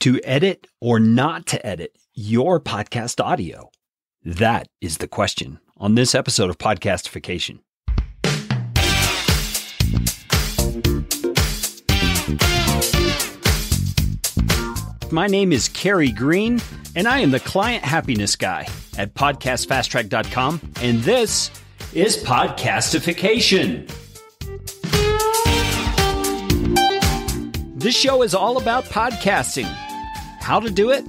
To edit or not to edit your podcast audio? That is the question on this episode of Podcastification. My name is Kerry Green, and I am the client happiness guy at podcastfasttrack.com, and this is Podcastification. This show is all about podcasting. How to do it,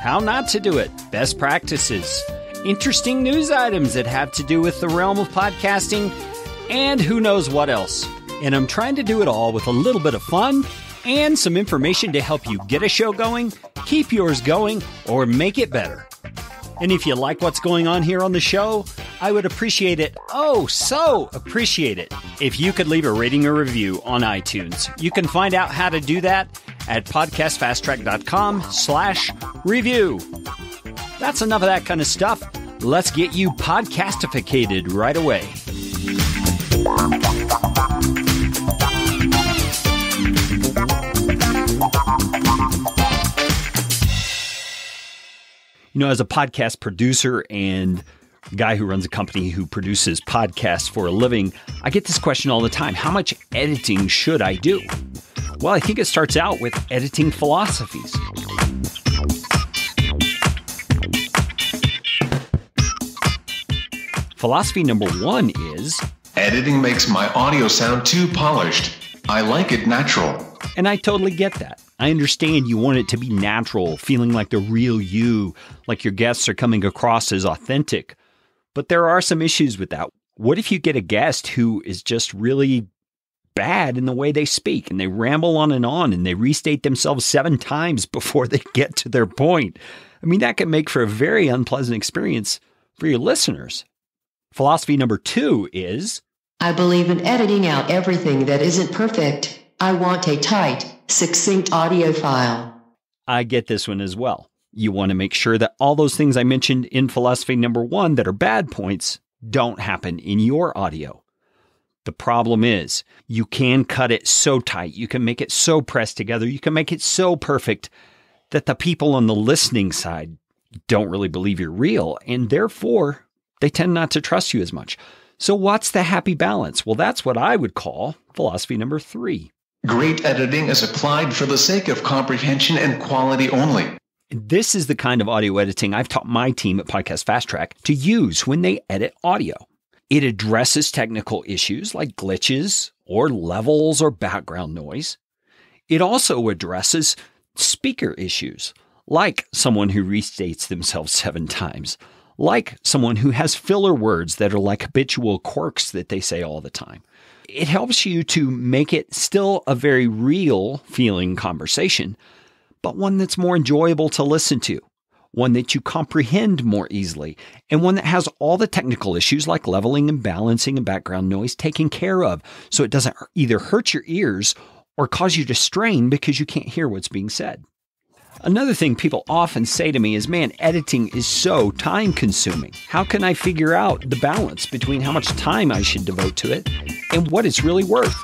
how not to do it, best practices, interesting news items that have to do with the realm of podcasting, and who knows what else. And I'm trying to do it all with a little bit of fun and some information to help you get a show going, keep yours going, or make it better. And if you like what's going on here on the show, I would appreciate it, oh so appreciate it, if you could leave a rating or review on iTunes. You can find out how to do that at podcastfasttrack.com/review. That's enough of that kind of stuff. Let's get you podcastificated right away. You know, as a podcast producer and guy who runs a company who produces podcasts for a living, I get this question all the time. How much editing should I do? Well, I think it starts out with editing philosophies. Philosophy number one is, editing makes my audio sound too polished. I like it natural. And I totally get that. I understand you want it to be natural, feeling like the real you, like your guests are coming across as authentic. But there are some issues with that. What if you get a guest who is just really bad in the way they speak and they ramble on and they restate themselves 7 times before they get to their point? I mean, that can make for a very unpleasant experience for your listeners. Philosophy number 2 is, I believe in editing out everything that isn't perfect. I want a tight, succinct audio file. I get this one as well. You want to make sure that all those things I mentioned in philosophy number 1 that are bad points don't happen in your audio. The problem is you can cut it so tight, you can make it so pressed together, you can make it so perfect that the people on the listening side don't really believe you're real, and therefore they tend not to trust you as much. So what's the happy balance? Well, that's what I would call philosophy number 3. Great editing is applied for the sake of comprehension and quality only. This is the kind of audio editing I've taught my team at Podcast Fast Track to use when they edit audio. It addresses technical issues like glitches or levels or background noise. It also addresses speaker issues like someone who restates themselves 7 times, like someone who has filler words that are like habitual quirks that they say all the time. It helps you to make it still a very real feeling conversation, but one that's more enjoyable to listen to, one that you comprehend more easily, and one that has all the technical issues like leveling and balancing and background noise taken care of, so it doesn't either hurt your ears or cause you to strain because you can't hear what's being said. Another thing people often say to me is, man, editing is so time consuming. How can I figure out the balance between how much time I should devote to it and what it's really worth?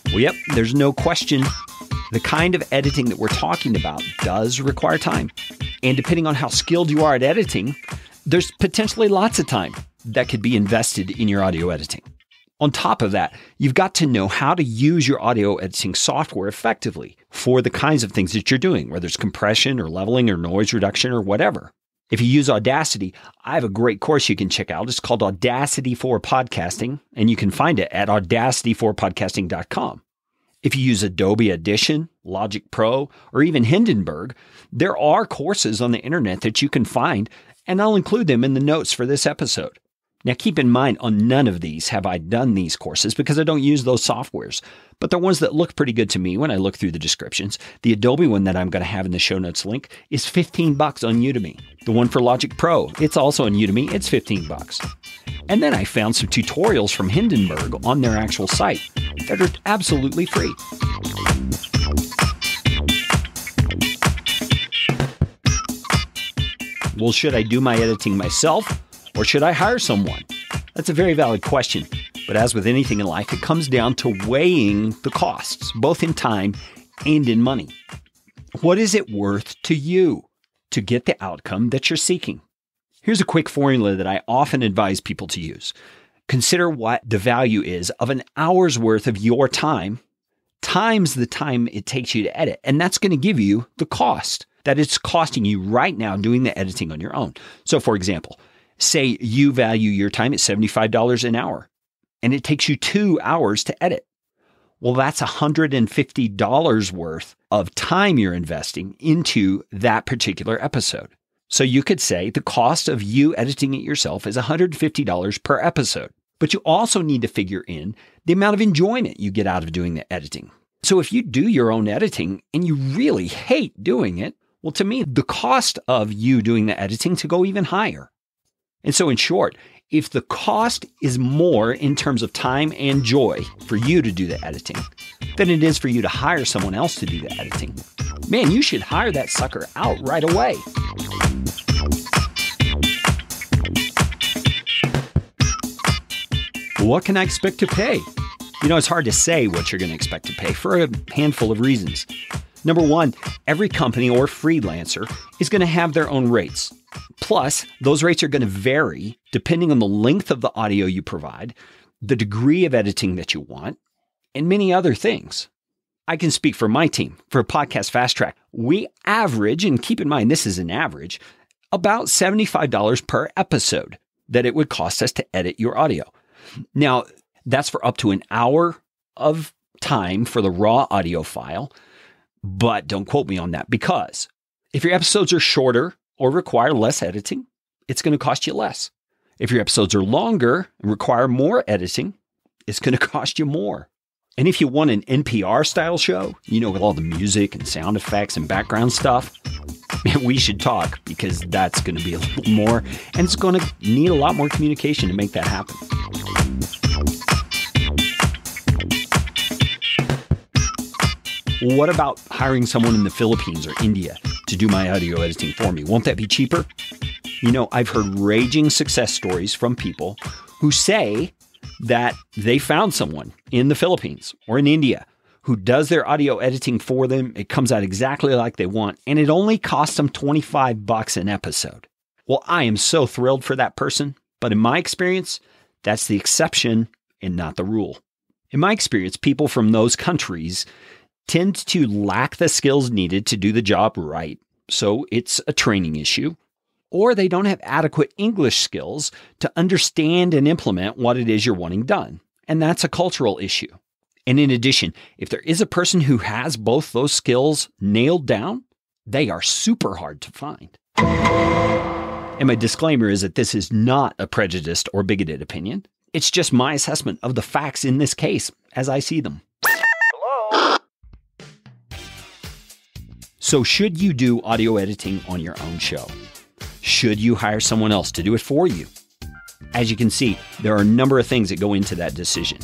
Well, yep, there's no question. The kind of editing that we're talking about does require time. And depending on how skilled you are at editing, there's potentially lots of time that could be invested in your audio editing. On top of that, you've got to know how to use your audio editing software effectively for the kinds of things that you're doing, whether it's compression or leveling or noise reduction or whatever. If you use Audacity, I have a great course you can check out. It's called Audacity for Podcasting, and you can find it at audacityforpodcasting.com. If you use Adobe Audition, Logic Pro, or even Hindenburg, there are courses on the internet that you can find, and I'll include them in the notes for this episode. Now, keep in mind, on none of these have I done these courses because I don't use those softwares, but they're ones that look pretty good to me when I look through the descriptions. The Adobe one that I'm going to have in the show notes link is $15 on Udemy. The one for Logic Pro, it's also on Udemy. It's $15. And then I found some tutorials from Hindenburg on their actual site that are absolutely free. Well, should I do my editing myself? Or should I hire someone? That's a very valid question. But as with anything in life, it comes down to weighing the costs, both in time and in money. What is it worth to you to get the outcome that you're seeking? Here's a quick formula that I often advise people to use. Consider what the value is of an hour's worth of your time times the time it takes you to edit. And that's going to give you the cost that it's costing you right now doing the editing on your own. So for example, say you value your time at $75 an hour and it takes you 2 hours to edit. Well, that's $150 worth of time you're investing into that particular episode. So you could say the cost of you editing it yourself is $150 per episode. But you also need to figure in the amount of enjoyment you get out of doing the editing. So if you do your own editing and you really hate doing it, well, to me, the cost of you doing the editing to go even higher. And so in short, if the cost is more in terms of time and joy for you to do the editing than it is for you to hire someone else to do the editing, man, you should hire that sucker out right away. What can I expect to pay? It's hard to say what you're going to expect to pay for a handful of reasons. Number one, every company or freelancer is going to have their own rates. Plus, those rates are going to vary depending on the length of the audio you provide, the degree of editing that you want, and many other things. I can speak for my team. For Podcast Fast Track, we average, and keep in mind this is an average, about $75 per episode that it would cost us to edit your audio. Now, that's for up to an hour of time for the raw audio file, but don't quote me on that, because if your episodes are shorter or require less editing, it's going to cost you less. If your episodes are longer and require more editing, it's going to cost you more. And if you want an NPR style show, with all the music and sound effects and background stuff, we should talk, because that's going to be a little more, and it's going to need a lot more communication to make that happen. What about hiring someone in the Philippines or India to do my audio editing for me? Won't that be cheaper? I've heard raging success stories from people who say that they found someone in the Philippines or in India who does their audio editing for them. It comes out exactly like they want, and it only costs them $25 an episode. Well, I am so thrilled for that person, but in my experience, that's the exception and not the rule. In my experience, people from those countries tend to lack the skills needed to do the job right, so it's a training issue, or they don't have adequate English skills to understand and implement what it is you're wanting done, and that's a cultural issue. And in addition, if there is a person who has both those skills nailed down, they are super hard to find. And my disclaimer is that this is not a prejudiced or bigoted opinion. It's just my assessment of the facts in this case as I see them. So should you do audio editing on your own show? Should you hire someone else to do it for you? As you can see, there are a number of things that go into that decision.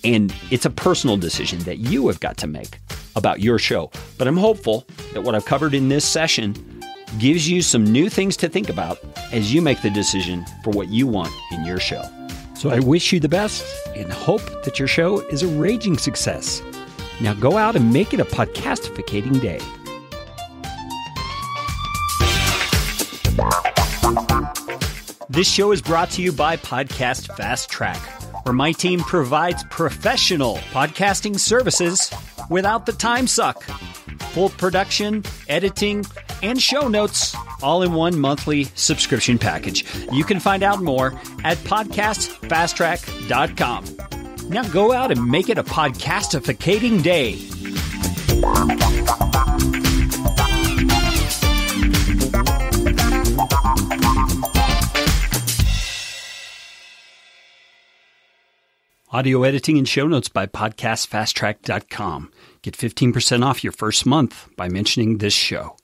And it's a personal decision that you have got to make about your show. But I'm hopeful that what I've covered in this session gives you some new things to think about as you make the decision for what you want in your show. So I wish you the best and hope that your show is a raging success. Now go out and make it a podcastificating day. This show is brought to you by Podcast Fast Track, where my team provides professional podcasting services without the time suck. Full production, editing, and show notes, all in one monthly subscription package. You can find out more at podcastfasttrack.com. Now go out and make it a podcastificating day. Audio editing and show notes by podcastfasttrack.com. Get 15% off your first month by mentioning this show.